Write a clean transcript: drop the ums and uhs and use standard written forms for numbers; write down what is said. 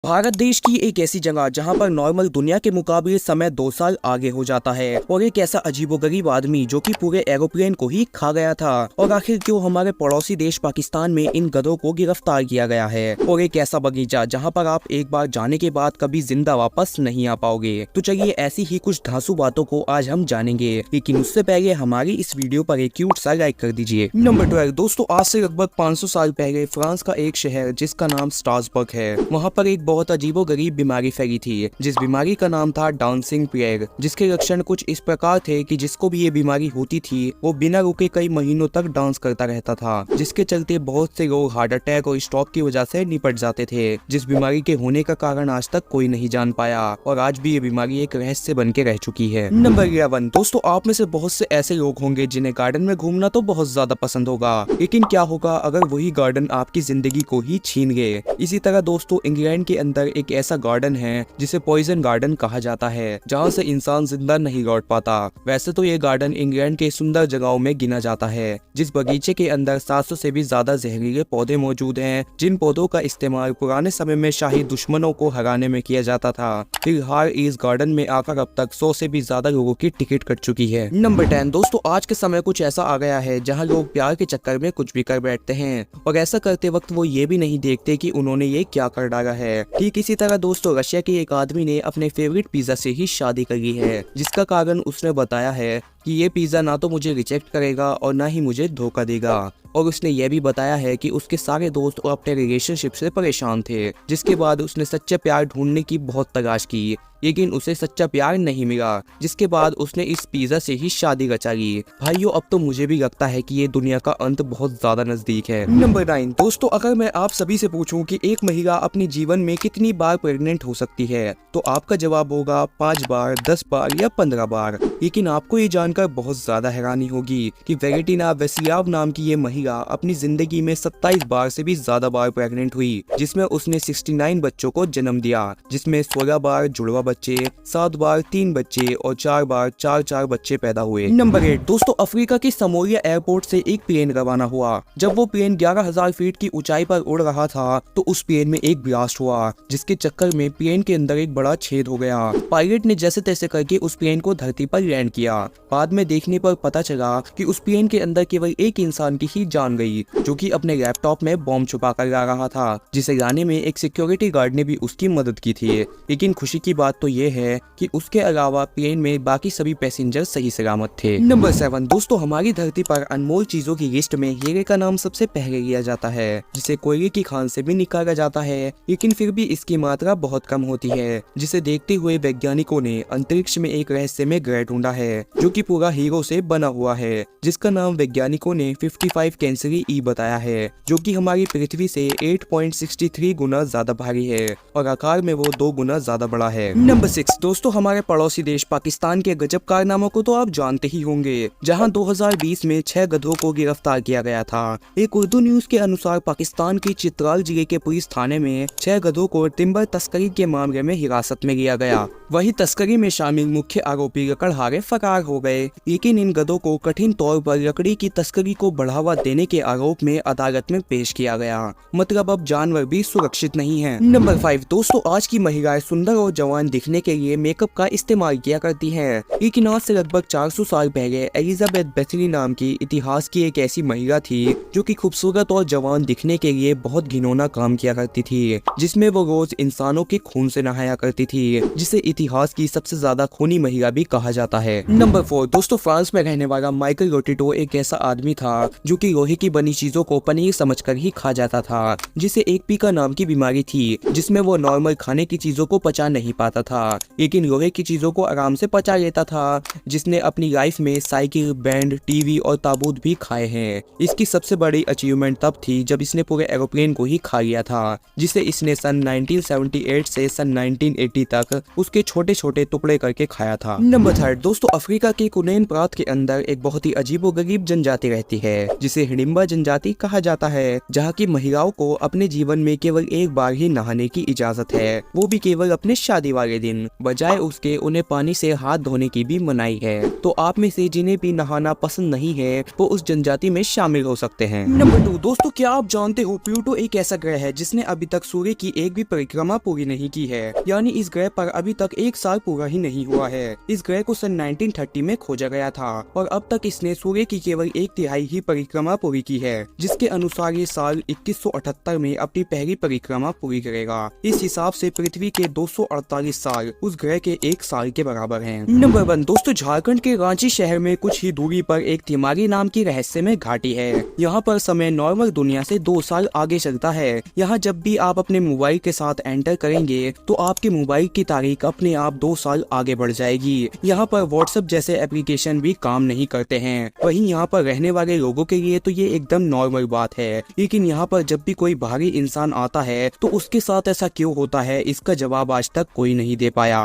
भारत देश की एक ऐसी जगह जहां पर नॉर्मल दुनिया के मुकाबले समय 2 साल आगे हो जाता है और एक ऐसा अजीबोगरीब आदमी जो कि पूरे एरोप्लेन को ही खा गया था। और आखिर क्यों हमारे पड़ोसी देश पाकिस्तान में इन गधों को गिरफ्तार किया गया है। और एक ऐसा बगीचा जहां पर आप एक बार जाने के बाद कभी जिंदा वापस नहीं आ पाओगे। तो चलिए ऐसी ही कुछ धांसू बातों को आज हम जानेंगे, लेकिन उससे पहले हमारी इस वीडियो पर एक क्यूट सा लाइक कर दीजिए। नंबर 12 दोस्तों, आज से लगभग 500 साल पहले फ्रांस का एक शहर जिसका नाम स्ट्रासबर्ग है, वहाँ पर एक बहुत अजीबोगरीब बीमारी फैली थी, जिस बीमारी का नाम था डांसिंग प्लेग। जिसके लक्षण कुछ इस प्रकार थे कि जिसको भी ये बीमारी होती थी वो बिना रुके कई महीनों तक डांस करता रहता था, जिसके चलते बहुत से लोग हार्ट अटैक और स्ट्रोक की वजह से निपट जाते थे। जिस बीमारी के होने का कारण आज तक कोई नहीं जान पाया और आज भी ये बीमारी एक रहस्य बन के रह चुकी है। नंबर 11 दोस्तों, आप में से बहुत से ऐसे लोग होंगे जिन्हें गार्डन में घूमना तो बहुत ज्यादा पसंद होगा, लेकिन क्या होगा अगर वही गार्डन आपकी जिंदगी को ही छीन गए। इसी तरह दोस्तों, इंग्लैंड के अंदर एक ऐसा गार्डन है जिसे पॉइजन गार्डन कहा जाता है, जहां से इंसान जिंदा नहीं लौट पाता। वैसे तो ये गार्डन इंग्लैंड के सुंदर जगहों में गिना जाता है, जिस बगीचे के अंदर 700 से भी ज्यादा जहरीले पौधे मौजूद हैं, जिन पौधों का इस्तेमाल पुराने समय में शाही दुश्मनों को हराने में किया जाता था। फिलहाल इस गार्डन में आकर अब तक 100 से भी ज्यादा लोगों की टिकट कट चुकी है। नंबर 10 दोस्तों, आज के समय कुछ ऐसा आ गया है जहाँ लोग प्यार के चक्कर में कुछ भी कर बैठते हैं और ऐसा करते वक्त वो ये भी नहीं देखते कि उन्होंने ये क्या कर डाला है। ठीक इसी तरह दोस्तों, रशिया के एक आदमी ने अपने फेवरेट पिज्जा से ही शादी करी है, जिसका कारण उसने बताया है कि ये पिज्जा ना तो मुझे रिजेक्ट करेगा और ना ही मुझे धोखा देगा। और उसने यह भी बताया है कि उसके सारे दोस्त और अपने रिलेशनशिप से परेशान थे, जिसके बाद उसने सच्चे प्यार ढूंढने की बहुत तलाश की, लेकिन उसे सच्चा प्यार नहीं मिला, जिसके बाद उसने इस पिज्जा से ही शादी रचा ली। भाइयों, अब तो मुझे भी लगता है कि ये दुनिया का अंत बहुत ज्यादा नजदीक है। नंबर 9 दोस्तों, अगर मैं आप सभी से पूछूं कि एक महिला अपने जीवन में कितनी बार प्रेग्नेंट हो सकती है, तो आपका जवाब होगा 5 बार, 10 बार या 15 बार। लेकिन आपको ये जानकर बहुत ज्यादा हैरानी होगी कि वैलेंटिना वेस्लियाव नाम की ये महिला अपनी जिंदगी में 27 बार से भी ज्यादा बार प्रेग्नेंट हुई, जिसमें उसने 69 बच्चों को जन्म दिया, जिसमें 16 बार जुड़वा बच्चे, 7 बार 3 बच्चे और 4 बार 4 बच्चे पैदा हुए। नंबर 8 दोस्तों, अफ्रीका के समोरिया एयरपोर्ट से एक प्लेन रवाना हुआ। जब वो प्लेन 11,000 फीट की ऊंचाई पर उड़ रहा था तो उस प्लेन में एक ब्लास्ट हुआ, जिसके चक्कर में प्लेन के अंदर एक बड़ा छेद हो गया। पायलट ने जैसे तैसे करके उस प्लेन को धरती पर लैंड किया। बाद में देखने पर पता चला कि उस प्लेन के अंदर केवल एक इंसान की ही जान गई, जो कि अपने लैपटॉप में बॉम्ब छुपा कर ला रहा था, जिसे लाने में एक सिक्योरिटी गार्ड ने भी उसकी मदद की थी। लेकिन खुशी की बात तो ये है कि उसके अलावा प्लेन में बाकी सभी पैसेंजर सही सलामत थे। नंबर 7 दोस्तों, हमारी धरती पर अनमोल चीजों की लिस्ट में हीरे का नाम सबसे पहले लिया जाता है, जिसे कोयले की खान से भी निकाला जाता है, लेकिन फिर भी इसकी मात्रा बहुत कम होती है, जिसे देखते हुए वैज्ञानिकों ने अंतरिक्ष में एक रहस्यमय ग्रह ढूंढा है, जो कि पूरा हीरो से बना हुआ है, जिसका नाम वैज्ञानिकों ने 55 कैंसरी ई बताया है, जो कि हमारी पृथ्वी से 8.63 गुना ज्यादा भारी है और आकार में वो 2 गुना ज्यादा बड़ा है। नंबर 6 दोस्तों, हमारे पड़ोसी देश पाकिस्तान के गजब कारनामों को तो आप जानते ही होंगे, जहां 2020 में 6 गधों को गिरफ्तार किया गया था। एक उर्दू न्यूज के अनुसार पाकिस्तान की चित्राल जिले के पुलिस थाने में 6 गधों को टिम्बर तस्करी के मामले में हिरासत में लिया गया। वही तस्करी में शामिल मुख्य आरोपी लकड़हारे फरार हो गए, लेकिन इन गधों को कठिन तौर पर लकड़ी की तस्करी को बढ़ावा देने के आरोप में अदालत में पेश किया गया। मतलब अब जानवर भी सुरक्षित नहीं हैं। नंबर 5 दोस्तों, आज की महिलाएं सुंदर और जवान दिखने के लिए मेकअप का इस्तेमाल किया करती हैं, लेकिन आज से लगभग 400 साल पहले एलिजाबेथ बेथनी नाम की इतिहास की एक ऐसी महिला थी, जो कि खूबसूरत और जवान दिखने के लिए बहुत घिनौना काम किया करती थी, जिसमें वो रोज इंसानों के खून से नहाया करती थी, जिसे इतिहास की सबसे ज्यादा खूनी महिला भी कहा जाता है। नंबर 4 दोस्तों, फ्रांस में रहने वाला माइकल रोटिटो एक ऐसा आदमी था जो कि लोहे की बनी चीजों को पनीर समझकर ही खा जाता था, जिसे एक पीका नाम की बीमारी थी, जिसमें वो नॉर्मल खाने की चीजों को पचा नहीं पाता था, लेकिन लोहे की चीजों को आराम से पचा लेता था। जिसने अपनी लाइफ में साइकिल, बैंड, टीवी और ताबूत भी खाए हैं। इसकी सबसे बड़ी अचीवमेंट तब थी जब इसने पूरे एरोप्लेन को ही खा लिया था, जिसे इसने सन 1978 से सन 1980 तक उसके छोटे छोटे टुकड़े करके खाया था। नंबर 3 दोस्तों, अफ्रीका के कुनैन प्रांत के अंदर एक बहुत ही अजीबोगरीब जनजाति रहती है जिसे हिडिंबा जनजाति कहा जाता है, जहाँ की महिलाओं को अपने जीवन में केवल एक बार ही नहाने की इजाजत है, वो भी केवल अपने शादी वाले दिन। बजाय उसके उन्हें पानी से हाथ धोने की भी मनाही है। तो आप में से जिन्हें भी नहाना पसंद नहीं है वो उस जनजाति में शामिल हो सकते हैं। नंबर 2 दोस्तों, क्या आप जानते हो प्लूटो एक ऐसा ग्रह है जिसने अभी तक सूर्य की एक भी परिक्रमा पूरी नहीं की है, यानी इस ग्रह पर अभी तक एक साल पूरा ही नहीं हुआ है। इस ग्रह को सन 1930 में खोजा गया था और अब तक इसने सूर्य की केवल 1/3 ही परिक्रमा पूरी की है, जिसके अनुसार ये साल 2178 में अपनी पहली परिक्रमा पूरी करेगा। इस हिसाब से पृथ्वी के 248 साल उस ग्रह के एक साल के बराबर हैं। नंबर 1 दोस्तों, झारखंड के रांची शहर में कुछ ही दूरी पर एक तिमारी नाम की रहस्यमय घाटी है। यहाँ पर समय नॉर्मल दुनिया से 2 साल आगे चलता है। यहाँ जब भी आप अपने मोबाइल के साथ एंटर करेंगे तो आपके मोबाइल की तारीख अपने आप 2 साल आगे बढ़ जाएगी। यहाँ पर व्हाट्सएप जैसे एप्लीकेशन भी काम नहीं करते हैं। वहीं यहाँ पर रहने वाले लोगों के लिए तो ये एकदम नॉर्मल बात है, लेकिन यहाँ पर जब भी कोई बाहरी इंसान आता है तो उसके साथ ऐसा क्यों होता है, इसका जवाब आज तक कोई नहीं दे पाया।